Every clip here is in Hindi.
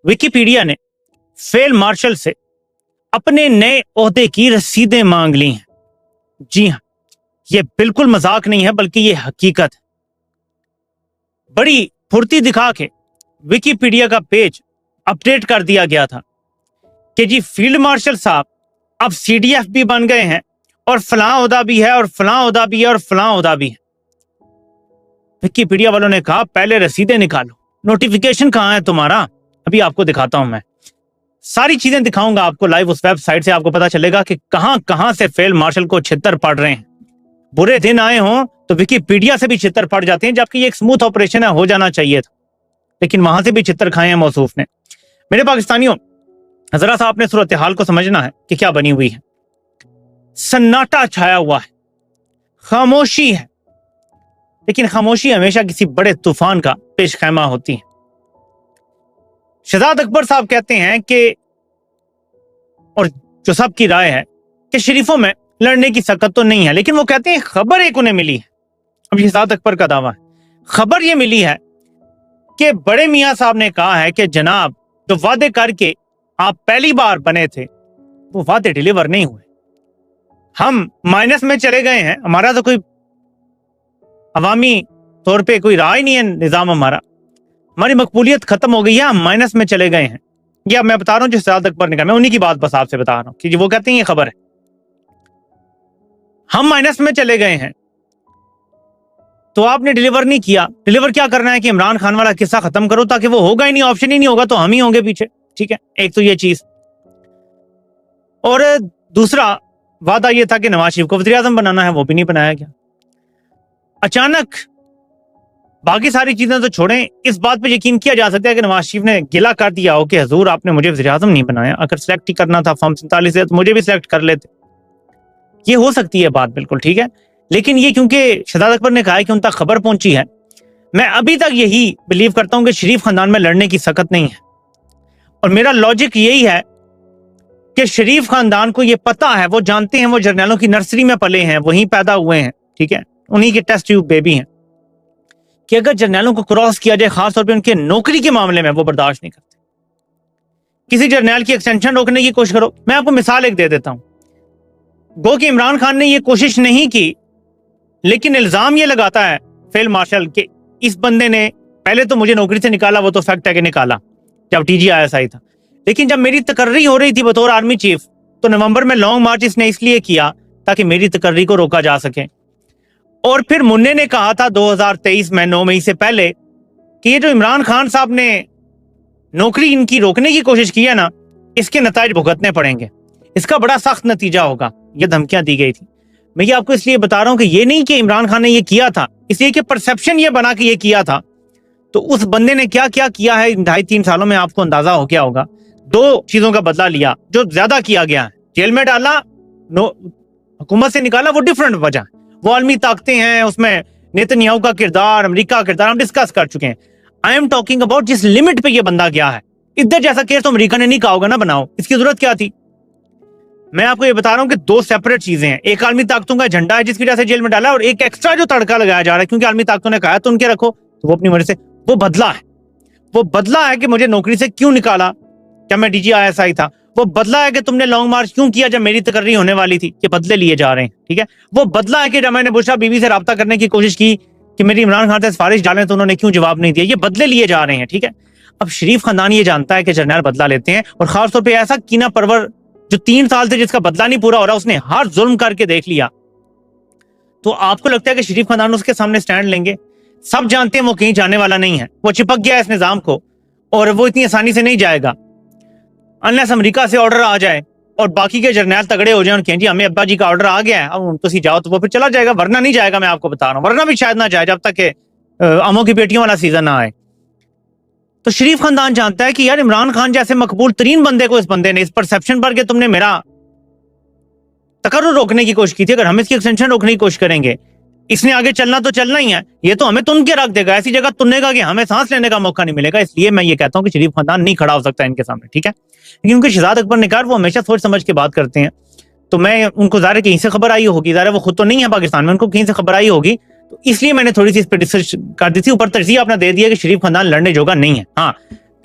विकिपीडिया ने फील्ड मार्शल से अपने नए ओहदे की रसीदें मांग ली हैं। जी हां, यह बिल्कुल मजाक नहीं है बल्कि यह हकीकत है। बड़ी फुर्ती दिखा के विकिपीडिया का पेज अपडेट कर दिया गया था कि जी फील्ड मार्शल साहब अब सीडीएफ भी बन गए हैं और फलां ओहदा भी है और फलां ओहदा भी है और फलां ओहदा भी है। विकिपीडिया वालों ने कहा पहले रसीदें निकालो, नोटिफिकेशन कहां है तुम्हारा? अभी आपको दिखाता हूं, मैं सारी चीजें दिखाऊंगा आपको लाइव। उस वेबसाइट से आपको पता चलेगा कि कहां कहां से फील्ड मार्शल को छितर पड़ रहे हैं। बुरे दिन आए हों तो विकिपीडिया से भी छितर पड़ जाते हैं, जबकि ये एक स्मूथ ऑपरेशन है, हो जाना चाहिए था, लेकिन वहां से भी छितर खाए हैं मौसूफ ने। मेरे पाकिस्तानियों, जरा सा आपने सूरत हाल को समझना है कि क्या बनी हुई है। सन्नाटा छाया हुआ है, खामोशी है, लेकिन खामोशी हमेशा किसी बड़े तूफान का पेश खैमा होती है। शहजाद अकबर साहब कहते हैं कि, और जो सबकी राय है, कि शरीफों में लड़ने की सकत तो नहीं है, लेकिन वो कहते हैं खबर एक उन्हें मिली है। अब शहजाद अकबर का दावा है, खबर ये मिली है कि बड़े मियां साहब ने कहा है कि जनाब जो वादे करके आप पहली बार बने थे वो वादे डिलीवर नहीं हुए, हम माइनस में चले गए हैं, हमारा तो कोई अवामी तौर पे कोई रहा ही नहीं है निजाम, हमारी मकबूलियत खत्म हो गई है, हम माइनस में चले गए हैं। ये अब मैं बता रहा हूं जो शहजाद अकबर ने कहा, मैं उन्हीं की बात बस आपसे बता रहा हूं कि वो कहते हैं ये खबर है, हम माइनस में चले गए हैं तो आपने डिलीवर नहीं किया। डिलीवर क्या करना है कि इमरान खान वाला किस्सा खत्म करो, ताकि वो होगा ही नहीं, ऑप्शन ही नहीं होगा तो हम ही होंगे पीछे। ठीक है, एक तो ये चीज, और दूसरा वादा ये था कि नवाज शरीफ को वज़ीर आज़म बनाना है, वो भी नहीं बनाया गया। अचानक बाकी सारी चीजें तो छोड़ें, इस बात पे यकीन किया जा सकता है कि नवाज शरीफ ने गिला कर दिया हो कि हजूर आपने मुझे वज़ीर आज़म नहीं बनाया, अगर सिलेक्ट ही करना था फॉर्म 47 से तो मुझे भी सिलेक्ट कर लेते। ये हो सकती है बात, बिल्कुल ठीक है, लेकिन ये क्योंकि शहजाद अकबर ने कहा है कि उन तक खबर पहुंची है, मैं अभी तक यही बिलीव करता हूं कि शरीफ खानदान में लड़ने की सकत नहीं है। और मेरा लॉजिक यही है कि शरीफ खानदान को ये पता है, वो जानते हैं, वो जर्नैलों की नर्सरी में पले हैं, वहीं पैदा हुए हैं, ठीक है, उन्हीं के टेस्ट ट्यूब बेबी हैं, कि अगर जर्नैलों को क्रॉस किया जाए, खासतौर पर उनके नौकरी के मामले में, वो बर्दाश्त नहीं करते। किसी जर्नैल की एक्सटेंशन रोकने की कोशिश करो, मैं आपको मिसाल एक दे देता हूं। गो कि इमरान खान ने ये कोशिश नहीं की, लेकिन इल्जाम ये लगाता है फील्ड मार्शल कि इस बंदे ने पहले तो मुझे नौकरी से निकाला, वो तो फैक्ट है कि निकाला जब TGISI था, लेकिन जब मेरी तकर्री हो रही थी बतौर आर्मी चीफ, तो नवंबर में लॉन्ग मार्च इसने इसलिए किया ताकि मेरी तकर्री को रोका जा सके। और फिर मुन्ने ने कहा था 2023 में 9 मई से पहले कि ये जो इमरान खान साहब ने नौकरी इनकी रोकने की कोशिश की है ना, इसके नताइज भुगतने पड़ेंगे, इसका बड़ा सख्त नतीजा होगा, ये धमकियां दी गई थी। मैं ये आपको इसलिए बता रहा हूं कि ये नहीं कि इमरान खान ने ये किया था, इसलिए कि परसेप्शन ये बना कि ये किया था। तो उस बंदे ने क्या क्या किया है इन 2.5-3 सालों में, आपको अंदाजा हो गया होगा। 2 चीजों का बदला लिया जो ज्यादा किया गया है, जेल में डाला, हुकूमत से निकाला, वो डिफरेंट वजह, वो आलमी ताकतें हैं, उसमें नेतन्याहू का किरदार, अमेरिका का किरदार हम डिस्कस कर चुके हैं। आई एम टॉकिंग अबाउट जिस लिमिट पे ये बंदा गया है। इधर जैसा केस तो अमेरिका ने नहीं कहा होगा ना बनाओ, इसकी जरूरत क्या थी? मैं आपको ये बता रहा हूं कि 2 सेपरेट चीजें हैं। एक आलमी ताकतों का झंडा है जिसकी वजह से जेल में डाला, और एक एक्स्ट्रा जो तड़का लगाया जा रहा है क्योंकि आलमी ताकतों ने कहा तो उनके रखो, तो वो अपनी मर्जी से, वो बदला है। वो बदला है कि मुझे नौकरी से क्यों निकाला जब मैं DGISI था, वो बदला है कि तुमने लॉन्ग मार्च क्यों किया जब मेरी तकर्री होने वाली थी। ये बदले लिए जा रहे हैं, ठीक है। वो बदला है कि जब मैंने बुशरा बीवी से रब्ता करने की कोशिश की कि मेरी इमरान खान से सिफारिश डालें तो उन्होंने क्यों जवाब नहीं दिया। ये बदले लिए जा रहे हैं, ठीक है। अब शरीफ खानदान ये जानता है कि जर्नैल बदला लेते हैं, और खासतौर पर ऐसा कीना परवर जो 3 साल से जिसका बदला नहीं पूरा हो रहा, उसने हर जुल्म करके देख लिया। तो आपको लगता है कि शरीफ खानदान उसके सामने स्टैंड लेंगे? सब जानते हैं वो कहीं जाने वाला नहीं है, वो चिपक गया है इस निजाम को, और वो इतनी आसानी से नहीं जाएगा अनलेस अमेरिका से ऑर्डर आ जाए और बाकी के जर्नैल तगड़े हो जाए, उनके जी हमें अब्बा जी का ऑर्डर आ गया है, अब तुम जाओ, तो वो फिर चला जाएगा, वरना नहीं जाएगा। मैं आपको बता रहा हूँ, वरना भी शायद ना जाए जब तक कि अमों की बेटियों वाला सीजन ना आए। तो शरीफ खानदान जानता है कि यार इमरान खान जैसे मकबूल तरीन बंदे को इस बंदे ने इस परसेप्शन पर कि तुमने मेरा तकर्रुर रोकने की कोशिश की थी, अगर हम इसकी एक्सटेंशन रोकने की कोशिश करेंगे, इसने आगे चलना तो चलना ही है, ये तो हमें तुन के रख देगा, ऐसी जगह तुनेगा कि हमें सांस लेने का मौका नहीं मिलेगा। इसलिए मैं ये कहता हूं कि शरीफ खानदान नहीं खड़ा हो सकता इनके सामने, ठीक है। लेकिन उनके शहजाद अकबर ने कहा वो हमेशा सोच समझ के बात करते हैं, तो मैं उनको ज़ाहिर कहीं से खबर आई होगी, ज़ाहिर वो खुद तो नहीं है पाकिस्तान में, उनको कहीं से खबर आई होगी, तो इसलिए मैंने थोड़ी सी इस पर रिसर्च कर दी थी। ऊपर तरजीह आपने दे दिया कि शरीफ खानदान लड़ने जोगा नहीं है। हाँ,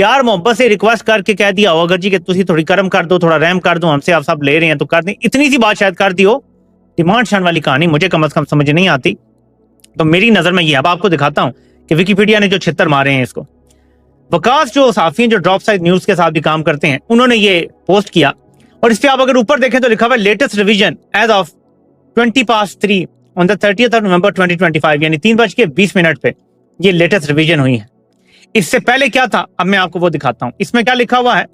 प्यार मोहब्बत से रिक्वेस्ट करके कह दिया हो अगर जी कि तुसी थोड़ी करम कर दो, थोड़ा रहम कर दो, हमसे आप सब ले रहे हैं तो कर दें, इतनी सी बात शायद कर दी हो। डिमांड शान वाली कहानी मुझे कम से कम समझ नहीं आती। तो मेरी नजर में ये, अब आपको दिखाता हूं कि विकिपीडिया ने जो छितर मारे हैं इसको। वकास जो सहाफी जो ड्रॉप साइड न्यूज के साथ भी काम करते हैं, उन्होंने ये पोस्ट किया और इस पे आप अगर ऊपर देखें तो लिखा हुआ है latest revision as of 3 on the 30th November 2025, यानी 3:20 पे ये लेटेस्ट रिवीजन हुई है। इससे पहले क्या था अब मैं आपको वो दिखाता हूं। इसमें क्या लिखा हुआ है,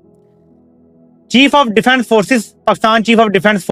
chief of defence forces Pakistan, chief of defence